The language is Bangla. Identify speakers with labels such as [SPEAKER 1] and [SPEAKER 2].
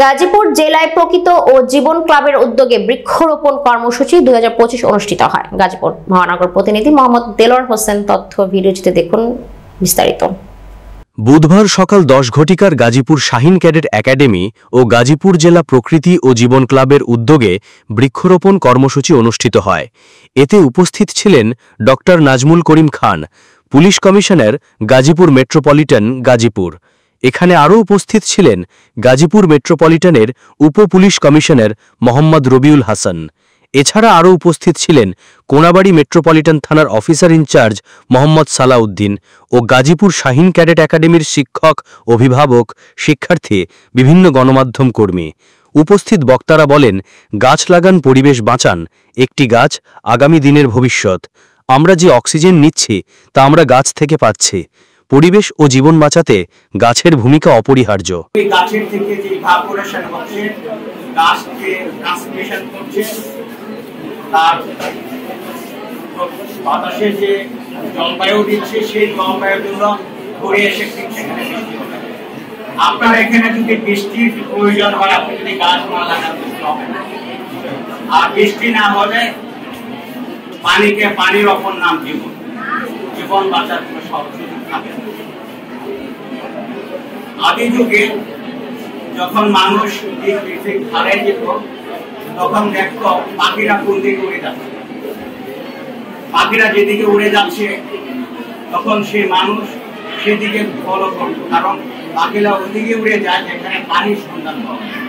[SPEAKER 1] গাজীপুর জেলায় প্রকৃত ও জীবন ক্লাবের উদ্যোগে বৃক্ষরোপণ কর্মসূচি 2025 অনুষ্ঠিত হয়। গাজীপুর মহানগর প্রতিনিধি মোহাম্মদ দেলোয়ার হোসেন তথ্য ভিডিওটিতে দেখুন বিস্তারিত।
[SPEAKER 2] বুধবার সকাল 10 ঘটিকার গাজীপুর শাহিন ক্যাডেট একাডেমি ও গাজীপুর জেলা প্রকৃতি ও জীবন ক্লাবের উদ্যোগে বৃক্ষরোপণ কর্মসূচি অনুষ্ঠিত হয়। এতে উপস্থিত ছিলেন ড Nazmul Karim Khan, police commissioner, Gazipur metropolitan Gazipur. এখানে আরও উপস্থিত ছিলেন গাজীপুর মেট্রোপলিটনের উপ পুলিশ কমিশনার মোহাম্মদ রবিউল হাসান। এছাড়া আরও উপস্থিত ছিলেন কোনাবাড়ী মেট্রোপলিটন থানার অফিসার ইনচার্জ মোহাম্মদ সালাউদ্দিন ও গাজীপুর শাহিন ক্যাডেট একাডেমির শিক্ষক, অভিভাবক, শিক্ষার্থী, বিভিন্ন গণমাধ্যম কর্মী। উপস্থিত বক্তারা বলেন, গাছ লাগান, পরিবেশ বাঁচান, একটি গাছ আগামী দিনের ভবিষ্যৎ। আমরা যে অক্সিজেন নিচ্ছি তা আমরা গাছ থেকে পাচ্ছি। পরিবেশ ও জীবন বাঁচাতে গাছের ভূমিকা অপরিহার্য।
[SPEAKER 3] গাছের থেকে যে ইভাপোরেশন হচ্ছে, গাছকে ট্রান্সমিশন করছে, তার বাতাসে যে জলবায়ু দিচ্ছে, সেই জলবায়ুগুলো ঘুরে এসে ঠিক সেখানে বৃষ্টি হবে। আপনার এখানে যদি বৃষ্টির প্রয়োজন হয়, আপনি যদি গাছ না লাগান বৃষ্টি হবে না। আর বৃষ্টি না হলে পানির অপর নাম জীবন। জীবন বাঁচার কোনো সুযোগ থাকে না। আদি যুগে যখন মানুষ হারাই যেত, তখন দেখত পাখিরা কোন দিকে উড়ে যাচ্ছে। পাখিরা যেদিকে উড়ে যাচ্ছে, তখন সেই মানুষ সেদিকে ফলো করত, কারণ পাখিরা ওদিকে উড়ে যায় যেখানে পানির সন্ধান পাওয়া যায়।